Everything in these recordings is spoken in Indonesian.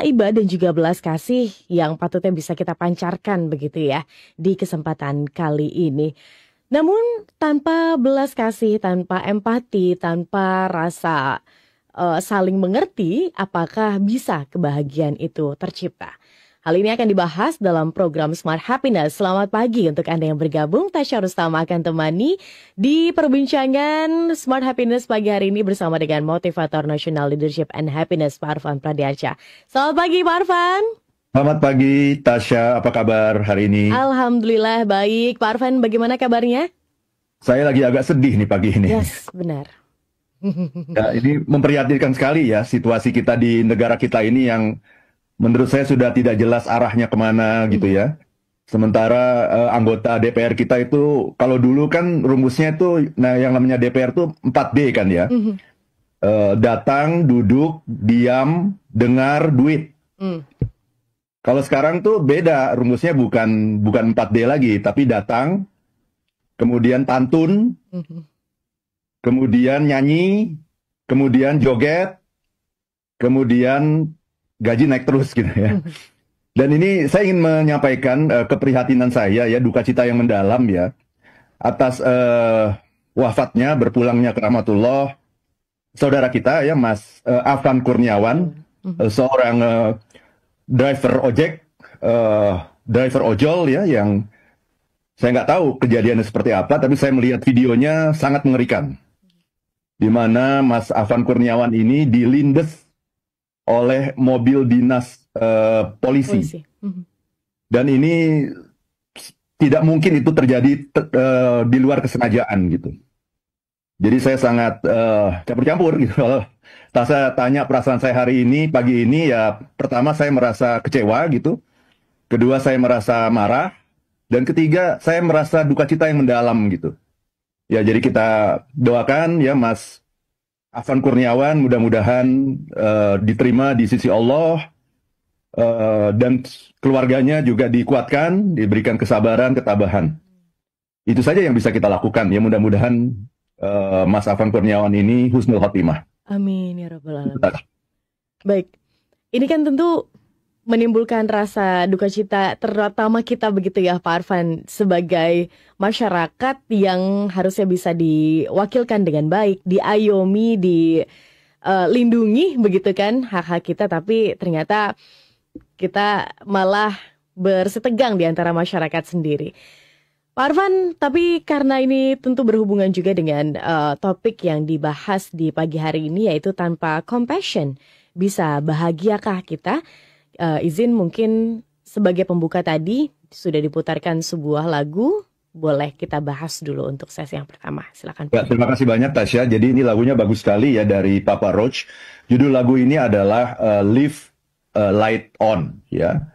iba dan juga belas kasih yang patutnya bisa kita pancarkan begitu ya di kesempatan kali ini. Namun tanpa belas kasih, tanpa empati, tanpa rasa saling mengerti, apakah bisa kebahagiaan itu tercipta? Hal ini akan dibahas dalam program Smart Happiness. Selamat pagi untuk Anda yang bergabung. Tasya Rustama akan temani di perbincangan Smart Happiness pagi hari ini bersama dengan motivator National Leadership and Happiness, Pak Arfan Pradiarsyah. Selamat pagi, Pak Arfan. Selamat pagi, Tasya. Apa kabar hari ini? Alhamdulillah baik. Pak Arfan, bagaimana kabarnya? Saya lagi agak sedih nih pagi ini. Yes, benar. Ya, ini memprihatinkan sekali ya situasi kita di negara kita ini yang menurut saya sudah tidak jelas arahnya kemana gitu ya. Sementara anggota DPR kita itu, kalau dulu kan rumusnya itu, nah yang namanya DPR itu 4D kan ya. Datang, duduk, diam, dengar, duit. Kalau sekarang tuh beda, rumusnya bukan 4D lagi, tapi datang, kemudian pantun, kemudian nyanyi, kemudian joget, kemudian gaji naik terus gitu ya. Dan ini saya ingin menyampaikan keprihatinan saya ya, duka cita yang mendalam ya atas wafatnya, berpulangnya ke rahmatullah saudara kita ya, Mas Afan Kurniawan, seorang driver ojek, driver ojol ya, yang saya nggak tahu kejadiannya seperti apa, tapi saya melihat videonya sangat mengerikan, di mana Mas Afan Kurniawan ini dilindes oleh mobil dinas polisi. Dan ini tidak mungkin itu terjadi di luar kesengajaan gitu. Jadi saya sangat campur-campur gitu. Kalau saya tanya perasaan saya hari ini, pagi ini ya, pertama saya merasa kecewa gitu. Kedua saya merasa marah. Dan ketiga saya merasa duka cita yang mendalam gitu. Ya jadi kita doakan ya Mas Afan Kurniawan mudah-mudahan diterima di sisi Allah, dan keluarganya juga dikuatkan, diberikan kesabaran, ketabahan. Itu saja yang bisa kita lakukan ya, mudah-mudahan Mas Afan Kurniawan ini husnul khotimah. Amin ya rabbal alamin. Baik, ini kan tentu menimbulkan rasa duka cita terutama kita begitu ya Pak Arfan, sebagai masyarakat yang harusnya bisa diwakilkan dengan baik, diayomi, dilindungi begitu kan hak-hak kita, tapi ternyata kita malah bersetegang di antara masyarakat sendiri. Pak Arfan, tapi karena ini tentu berhubungan juga dengan topik yang dibahas di pagi hari ini, yaitu tanpa compassion bisa bahagiakah kita? Izin mungkin sebagai pembuka tadi sudah diputarkan sebuah lagu, boleh kita bahas dulu untuk sesi yang pertama. Silakan. Ya, terima kasih banyak Tasya. Jadi ini lagunya bagus sekali ya, dari Papa Roach. Judul lagu ini adalah Leave Light On ya.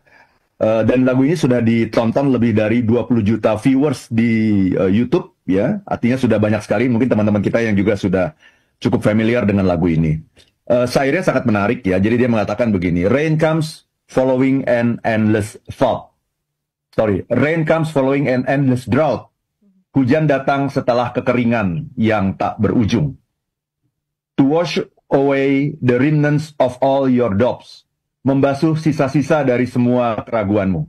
Dan lagu ini sudah ditonton lebih dari 20 juta viewers di YouTube ya. Artinya sudah banyak sekali, mungkin teman-teman kita yang juga sudah cukup familiar dengan lagu ini. Syairnya sangat menarik ya. Jadi dia mengatakan begini, Rain comes following an endless fog. Rain comes following an endless drought. Hujan datang setelah kekeringan yang tak berujung. To wash away the remnants of all your doubts. Membasuh sisa-sisa dari semua keraguanmu.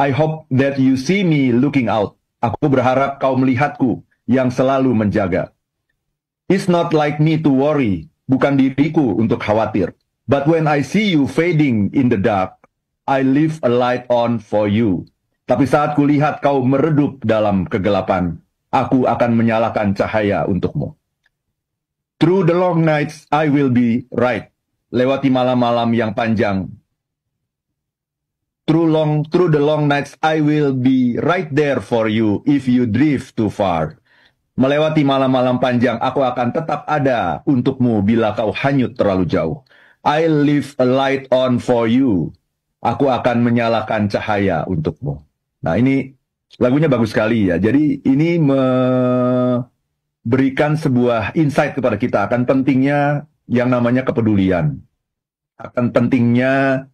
I hope that you see me looking out. Aku berharap kau melihatku yang selalu menjaga. It's not like me to worry. Bukan diriku untuk khawatir. But when I see you fading in the dark, I leave a light on for you. Tapi saat kulihat kau meredup dalam kegelapan, aku akan menyalakan cahaya untukmu. Through the long nights, I will be right. Lewati malam-malam yang panjang. Through the long nights, I will be right there for you if you drift too far. Melewati malam-malam panjang, aku akan tetap ada untukmu bila kau hanyut terlalu jauh. I'll leave a light on for you. Aku akan menyalakan cahaya untukmu. Nah ini lagunya bagus sekali ya. Jadi ini memberikan sebuah insight kepada kita akan pentingnya yang namanya kepedulian. Akan pentingnya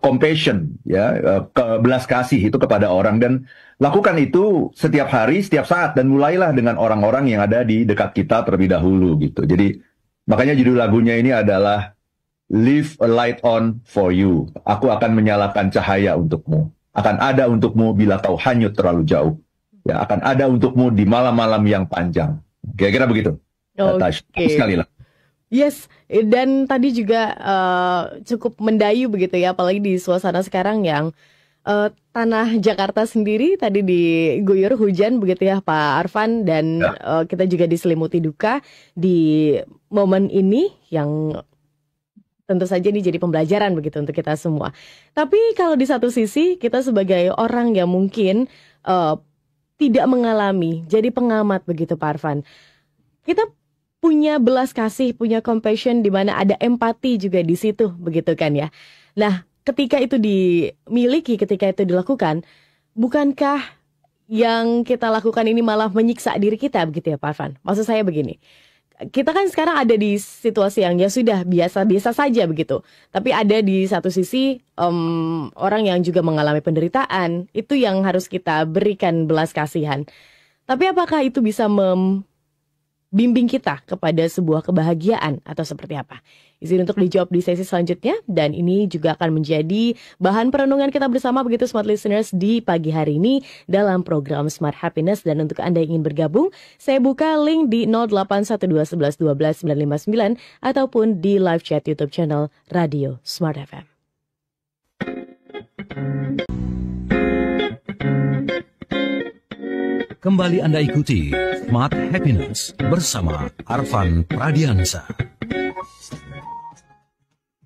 compassion, ya, belas kasih itu kepada orang. Dan lakukan itu setiap hari, setiap saat. Dan mulailah dengan orang-orang yang ada di dekat kita terlebih dahulu gitu. Jadi makanya judul lagunya ini adalah leave a light on for you. Aku akan menyalakan cahaya untukmu. Akan ada untukmu bila kau hanyut terlalu jauh. Ya, akan ada untukmu di malam-malam yang panjang. Kira-kira begitu. Oke. Sekali lah. Yes, dan tadi juga cukup mendayu begitu ya, apalagi di suasana sekarang yang tanah Jakarta sendiri tadi diguyur hujan begitu ya Pak Arfan, dan kita juga diselimuti duka di momen ini yang tentu saja ini jadi pembelajaran begitu untuk kita semua. Tapi kalau di satu sisi kita sebagai orang yang mungkin tidak mengalami, jadi pengamat begitu Pak Arfan, kita punya belas kasih, punya compassion di mana ada empati juga di situ begitu kan ya. Nah, ketika itu dimiliki, ketika itu dilakukan, bukankah yang kita lakukan ini malah menyiksa diri kita begitu ya Pak Arfan? Maksud saya begini, kita kan sekarang ada di situasi yang ya sudah biasa-biasa saja begitu. Tapi ada di satu sisi orang yang juga mengalami penderitaan, itu yang harus kita berikan belas kasihan. Tapi apakah itu bisa bimbing kita kepada sebuah kebahagiaan atau seperti apa? Izin untuk dijawab di sesi selanjutnya, dan ini juga akan menjadi bahan perenungan kita bersama begitu Smart Listeners di pagi hari ini dalam program Smart Happiness. Dan untuk Anda yang ingin bergabung, saya buka link di 0812111299 ataupun di live chat YouTube channel Radio Smart FM. Kembali Anda ikuti Smart Happiness bersama Arfan Pradiansa.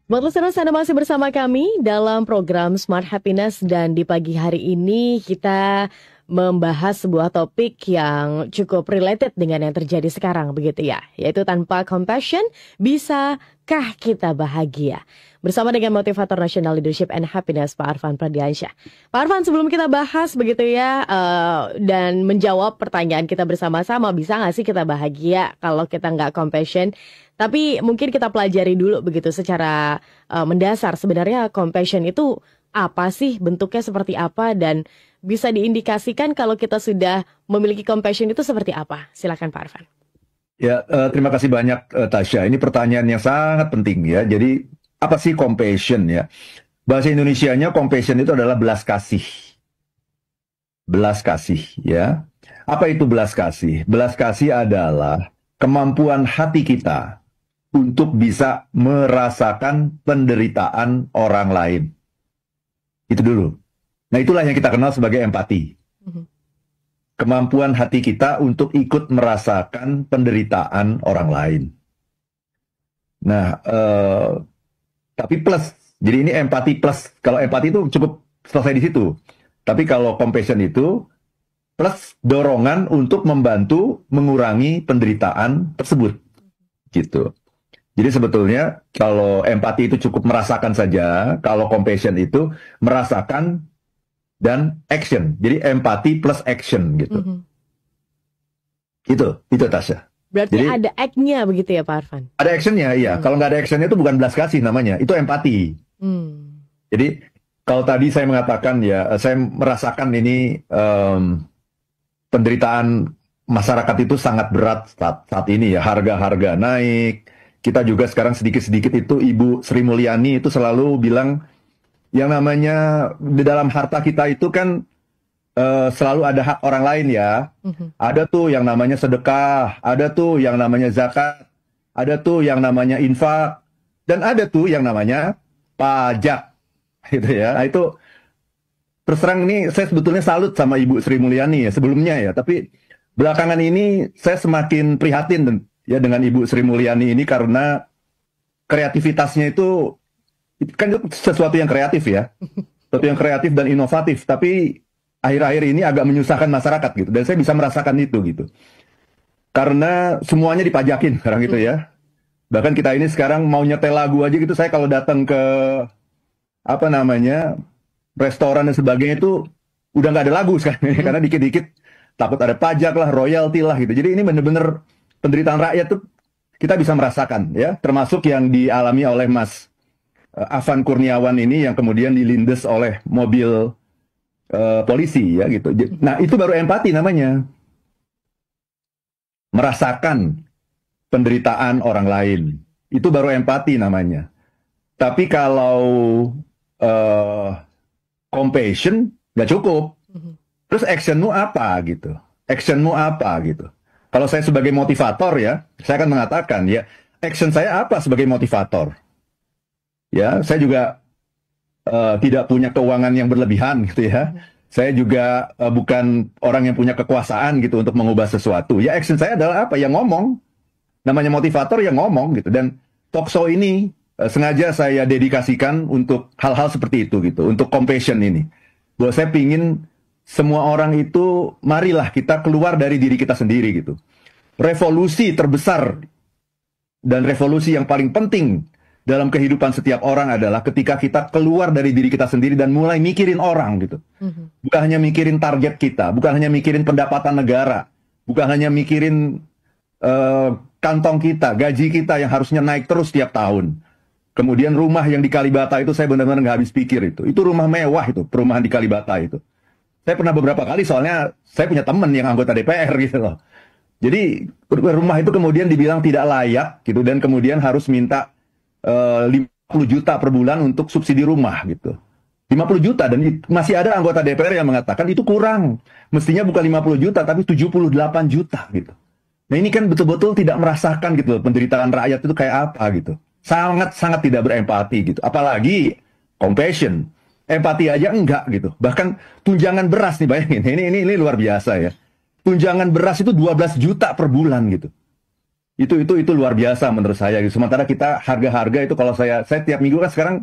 Smart Listeners, Anda masih bersama kami dalam program Smart Happiness, dan di pagi hari ini kita membahas sebuah topik yang cukup related dengan yang terjadi sekarang begitu ya, yaitu tanpa compassion bisakah kita bahagia? Bersama dengan motivator nasional leadership and happiness Pak Arfan Pradiansyah. Pak Arfan, sebelum kita bahas begitu ya dan menjawab pertanyaan kita bersama-sama, bisa nggak sih kita bahagia kalau kita nggak compassion? Tapi mungkin kita pelajari dulu begitu secara mendasar, sebenarnya compassion itu apa sih, bentuknya seperti apa, dan bisa diindikasikan kalau kita sudah memiliki compassion itu seperti apa? Silakan Pak Arfan. Ya, terima kasih banyak Tasya. Ini pertanyaan yang sangat penting ya. Jadi apa sih compassion ya? Bahasa Indonesianya compassion itu adalah belas kasih. Belas kasih ya. Apa itu belas kasih? Belas kasih adalah kemampuan hati kita untuk bisa merasakan penderitaan orang lain. Itu dulu. Nah, itulah yang kita kenal sebagai empati. Kemampuan hati kita untuk ikut merasakan penderitaan orang lain. Nah, tapi plus, jadi ini empati plus. Kalau empati itu cukup selesai di situ. Tapi kalau compassion itu plus dorongan untuk membantu mengurangi penderitaan tersebut. Gitu. Jadi sebetulnya kalau empati itu cukup merasakan saja, kalau compassion itu merasakan dan action. Jadi empati plus action gitu. Itu Tasya. Berarti jadi, ada act-nya begitu ya Pak Arfan? Ada action-nya, iya. Kalau nggak ada action-nya itu bukan belas kasih namanya, itu empati. Jadi kalau tadi saya mengatakan ya, saya merasakan ini penderitaan masyarakat itu sangat berat saat ini ya, harga-harga naik. Kita juga sekarang sedikit-sedikit itu Ibu Sri Mulyani itu selalu bilang yang namanya di dalam harta kita itu kan selalu ada hak orang lain ya. Ada tuh yang namanya sedekah, ada tuh yang namanya zakat, ada tuh yang namanya infak, dan ada tuh yang namanya pajak. Gitu ya. Nah, itu terus terang ini saya sebetulnya salut sama Ibu Sri Mulyani ya sebelumnya ya, tapi belakangan ini saya semakin prihatin ya dengan Ibu Sri Mulyani ini karena kreativitasnya itu kan sesuatu yang kreatif ya. Sesuatu yang kreatif dan inovatif, tapi akhir-akhir ini agak menyusahkan masyarakat gitu, dan saya bisa merasakan itu gitu. Karena semuanya dipajakin sekarang gitu ya. Bahkan kita ini sekarang mau nyetel lagu aja gitu, saya kalau datang ke apa namanya restoran dan sebagainya itu udah nggak ada lagu sekarang ini, karena dikit-dikit takut ada pajak lah, royalti lah gitu. Jadi ini bener-bener penderitaan rakyat tuh kita bisa merasakan ya, termasuk yang dialami oleh Mas Afan Kurniawan ini yang kemudian dilindes oleh mobil polisi ya gitu. Nah itu baru empati namanya, merasakan penderitaan orang lain, itu baru empati namanya. Tapi kalau eh, compassion nggak cukup. Terus actionmu apa gitu? Actionmu apa gitu? Kalau saya sebagai motivator ya, saya akan mengatakan ya, action saya apa sebagai motivator? Ya, saya juga tidak punya keuangan yang berlebihan gitu ya. Saya juga bukan orang yang punya kekuasaan gitu untuk mengubah sesuatu. Ya, action saya adalah apa? Ya ngomong. Namanya motivator ya ngomong gitu. Dan talk show ini sengaja saya dedikasikan untuk hal-hal seperti itu gitu, untuk compassion ini. Bahwa saya pingin semua orang itu, marilah kita keluar dari diri kita sendiri gitu. Revolusi terbesar dan revolusi yang paling penting dalam kehidupan setiap orang adalah ketika kita keluar dari diri kita sendiri dan mulai mikirin orang gitu. Bukan hanya mikirin target kita, bukan hanya mikirin pendapatan negara, bukan hanya mikirin kantong kita, gaji kita yang harusnya naik terus tiap tahun. Kemudian rumah yang di Kalibata itu saya benar-benar nggak habis pikir itu. Itu rumah mewah itu, perumahan di Kalibata itu. Saya pernah beberapa kali soalnya saya punya teman yang anggota DPR gitu loh. Jadi rumah itu kemudian dibilang tidak layak gitu dan kemudian harus minta 50 juta per bulan untuk subsidi rumah gitu. 50 juta dan masih ada anggota DPR yang mengatakan itu kurang. Mestinya bukan 50 juta tapi 78 juta gitu. Nah ini kan betul-betul tidak merasakan gitu penderitaan rakyat itu kayak apa gitu. Sangat-sangat tidak berempati gitu. Apalagi compassion. Empati aja enggak gitu. Bahkan tunjangan beras nih bayangin. Ini luar biasa ya. Tunjangan beras itu 12 juta per bulan gitu. Itu luar biasa menurut saya gitu. Sementara kita harga-harga itu kalau saya tiap minggu kan sekarang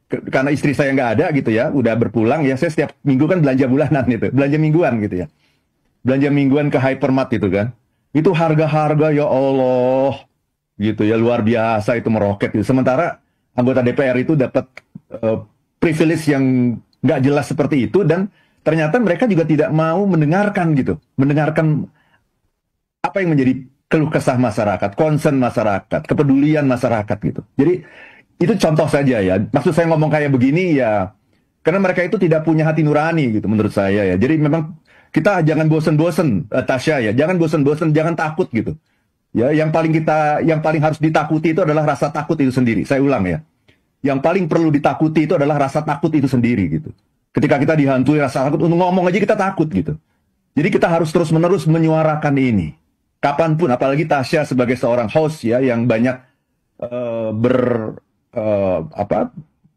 karena istri saya nggak ada gitu ya, udah berpulang ya, saya setiap minggu kan belanja bulanan gitu, belanja mingguan gitu ya. Belanja mingguan ke hypermart itu kan. Itu harga-harga ya Allah gitu ya, luar biasa itu meroket gitu. Sementara anggota DPR itu dapat privilege yang nggak jelas seperti itu dan ternyata mereka juga tidak mau mendengarkan gitu, mendengarkan apa yang menjadi keluh kesah masyarakat, concern masyarakat, kepedulian masyarakat gitu. Jadi itu contoh saja ya. Maksud saya ngomong kayak begini ya, karena mereka itu tidak punya hati nurani gitu menurut saya ya. Jadi memang kita jangan bosen-bosen, Tasya ya, jangan bosen-bosen, jangan takut gitu. Ya, yang paling harus ditakuti itu adalah rasa takut itu sendiri. Saya ulang ya. Yang paling perlu ditakuti itu adalah rasa takut itu sendiri gitu. Ketika kita dihantui rasa takut, untuk ngomong aja kita takut gitu. Jadi kita harus terus-menerus menyuarakan ini. Kapanpun, apalagi Tasya sebagai seorang host ya, yang banyak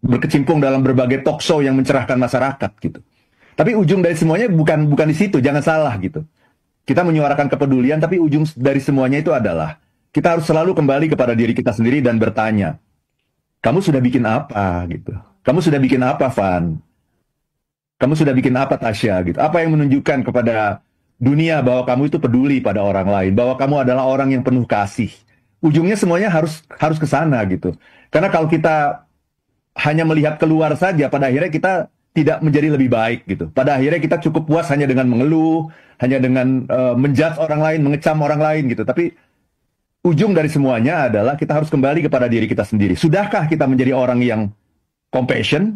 berkecimpung dalam berbagai talk show yang mencerahkan masyarakat gitu. Tapi ujung dari semuanya bukan di situ, jangan salah gitu. Kita menyuarakan kepedulian, tapi ujung dari semuanya itu adalah kita harus selalu kembali kepada diri kita sendiri dan bertanya, kamu sudah bikin apa gitu? Kamu sudah bikin apa, Van? Kamu sudah bikin apa, Tasya gitu? Apa yang menunjukkan kepada dunia bahwa kamu itu peduli pada orang lain, bahwa kamu adalah orang yang penuh kasih? Ujungnya semuanya harus ke sana gitu. Karena kalau kita hanya melihat keluar saja, pada akhirnya kita tidak menjadi lebih baik gitu. Pada akhirnya kita cukup puas hanya dengan mengeluh, hanya dengan menjudge orang lain, mengecam orang lain gitu. Tapi ujung dari semuanya adalah kita harus kembali kepada diri kita sendiri. Sudahkah kita menjadi orang yang compassion?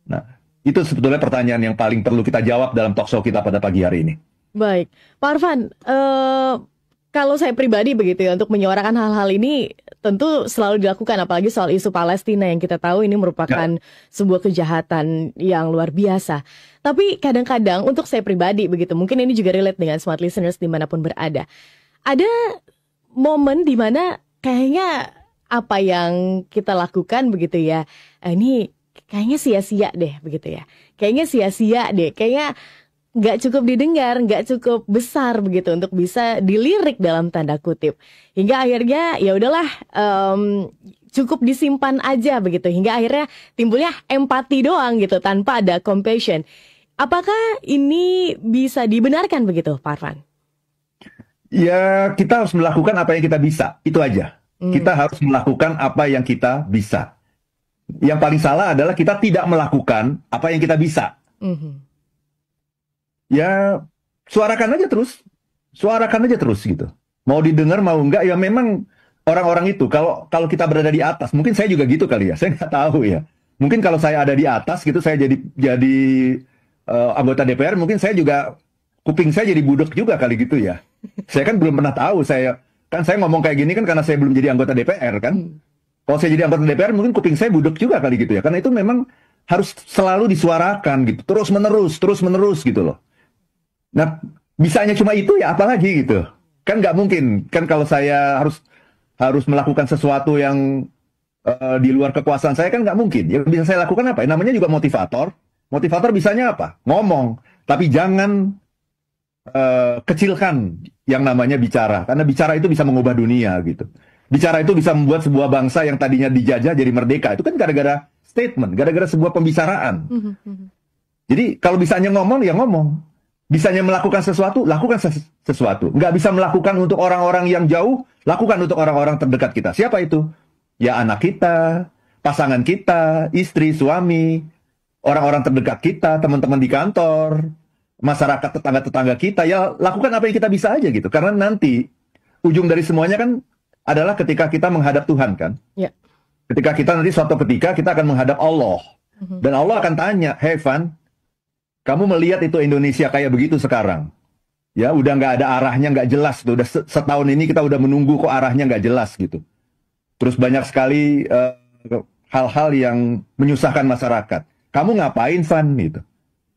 Nah, itu sebetulnya pertanyaan yang paling perlu kita jawab dalam talk show kita pada pagi hari ini. Baik, Pak Arfan, kalau saya pribadi begitu ya, untuk menyuarakan hal-hal ini tentu selalu dilakukan, apalagi soal isu Palestina yang kita tahu ini merupakan sebuah kejahatan yang luar biasa. Tapi kadang-kadang untuk saya pribadi begitu, mungkin ini juga relate dengan smart listeners dimanapun berada. Ada momen dimana kayaknya apa yang kita lakukan begitu ya, ini kayaknya sia-sia deh begitu ya. Kayaknya sia-sia deh, kayaknya nggak cukup didengar, nggak cukup besar begitu untuk bisa dilirik dalam tanda kutip. Hingga akhirnya ya udahlah, cukup disimpan aja begitu. Hingga akhirnya timbulnya empati doang gitu tanpa ada compassion. Apakah ini bisa dibenarkan begitu, Pak Arfan? Ya, kita harus melakukan apa yang kita bisa, itu aja. Kita harus melakukan apa yang kita bisa. Yang paling salah adalah kita tidak melakukan apa yang kita bisa. Ya, suarakan aja terus gitu. Mau didengar mau enggak, ya memang orang-orang itu kalau kita berada di atas, mungkin saya juga gitu kali ya, saya nggak tahu ya. Mungkin kalau saya ada di atas gitu, saya jadi anggota DPR, mungkin saya juga kuping saya jadi budek juga kali gitu ya. Saya kan belum pernah tahu, saya ngomong kayak gini kan karena saya belum jadi anggota DPR kan. Kalau saya jadi anggota DPR mungkin kuping saya budek juga kali gitu ya. Karena itu memang harus selalu disuarakan gitu, terus menerus gitu loh. Nah, bisanya cuma itu ya apalagi gitu. Kan nggak mungkin. Kan kalau saya harus melakukan sesuatu yang di luar kekuasaan saya kan nggak mungkin. Yang bisa saya lakukan apa? Namanya juga motivator. Motivator bisanya apa? Ngomong. Tapi jangan kecilkan yang namanya bicara. Karena bicara itu bisa mengubah dunia gitu. Bicara itu bisa membuat sebuah bangsa yang tadinya dijajah jadi merdeka. Itu kan gara-gara statement, gara-gara sebuah pembicaraan. Jadi kalau bisanya ngomong, ya ngomong. Bisanya melakukan sesuatu, lakukan sesuatu. Nggak bisa melakukan untuk orang-orang yang jauh, lakukan untuk orang-orang terdekat kita. Siapa itu? Ya anak kita, pasangan kita, istri, suami, orang-orang terdekat kita, teman-teman di kantor, masyarakat tetangga-tetangga kita. Ya lakukan apa yang kita bisa aja gitu. Karena nanti ujung dari semuanya kan adalah ketika kita menghadap Tuhan kan. Ya. Ketika kita nanti suatu ketika kita akan menghadap Allah. Dan Allah akan tanya, "Hey Van, kamu melihat itu Indonesia kayak begitu sekarang. Ya udah nggak ada arahnya, nggak jelas. Tuh. Udah setahun ini kita udah menunggu kok arahnya nggak jelas gitu. Terus banyak sekali hal-hal yang menyusahkan masyarakat. Kamu ngapain Van gitu.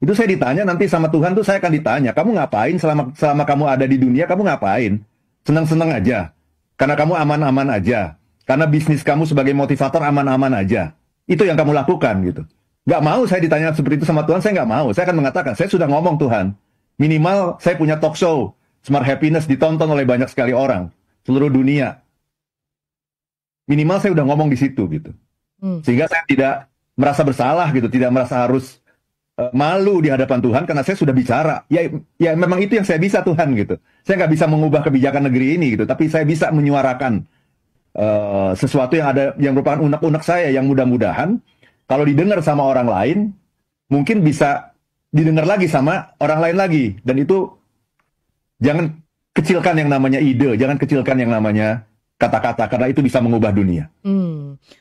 Itu saya ditanya nanti sama Tuhan tuh saya akan ditanya, kamu ngapain selama kamu ada di dunia, kamu ngapain? Senang-senang aja. Karena kamu aman-aman aja. Karena bisnis kamu sebagai motivator aman-aman aja. Itu yang kamu lakukan gitu. Nggak mau saya ditanya seperti itu sama Tuhan, saya nggak mau. Saya akan mengatakan, saya sudah ngomong Tuhan. Minimal saya punya talk show. Smart Happiness ditonton oleh banyak sekali orang. Seluruh dunia. Minimal saya udah ngomong di situ gitu. Sehingga saya tidak merasa bersalah gitu. Tidak merasa harus malu di hadapan Tuhan karena saya sudah bicara. Ya memang itu yang saya bisa Tuhan gitu. Saya nggak bisa mengubah kebijakan negeri ini gitu, tapi saya bisa menyuarakan sesuatu yang merupakan unek-unek saya yang mudah-mudahan kalau didengar sama orang lain mungkin bisa didengar lagi sama orang lain lagi. Dan itu jangan kecilkan yang namanya ide, jangan kecilkan yang namanya kata-kata karena itu bisa mengubah dunia.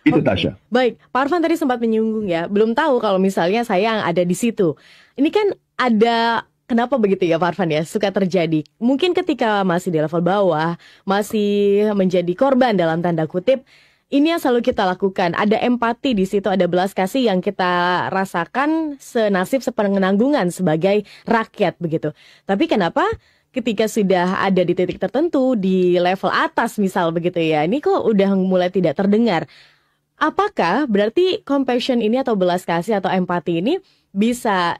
Itu Tasya. Baik, Pak Arfan tadi sempat menyinggung ya, belum tahu kalau misalnya saya yang ada di situ. Ini kan ada, kenapa begitu ya Pak Arfan ya, suka terjadi. Mungkin ketika masih di level bawah, masih menjadi korban dalam tanda kutip, ini yang selalu kita lakukan. Ada empati di situ, ada belas kasih yang kita rasakan senasib sepenanggungan sebagai rakyat begitu. Tapi kenapa ketika sudah ada di titik tertentu, di level atas misal begitu ya, ini kok udah mulai tidak terdengar. Apakah berarti compassion ini atau belas kasih atau empati ini bisa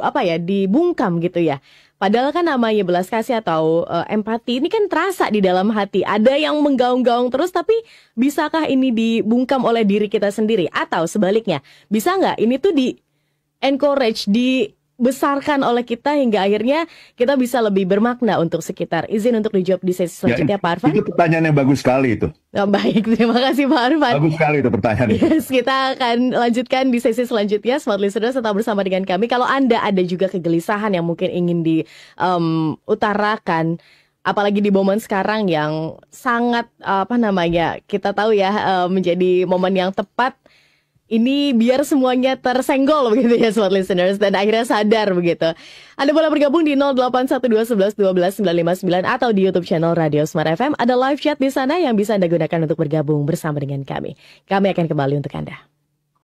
dibungkam gitu ya? Padahal kan namanya belas kasih atau empati ini kan terasa di dalam hati. Ada yang menggaung-gaung terus, tapi bisakah ini dibungkam oleh diri kita sendiri? Atau sebaliknya, bisa nggak ini tuh di-encourage, dibesarkan oleh kita hingga akhirnya kita bisa lebih bermakna untuk sekitar? Izin untuk dijawab di sesi selanjutnya Pak Arfan. Itu pertanyaan yang bagus sekali itu. Oh, baik, terima kasih Pak Arfan. Bagus sekali itu pertanyaan itu. Yes, kita akan lanjutkan di sesi selanjutnya. Smart Listeners tetap bersama dengan kami. Kalau Anda ada juga kegelisahan yang mungkin ingin diutarakan, apalagi di momen sekarang yang sangat kita tahu ya menjadi momen yang tepat. Ini biar semuanya tersenggol begitu ya Smart Listeners dan akhirnya sadar begitu. Anda boleh bergabung di 0812111299 atau di YouTube channel Radio Smart FM. Ada live chat di sana yang bisa Anda gunakan untuk bergabung bersama dengan kami. Kami akan kembali untuk Anda.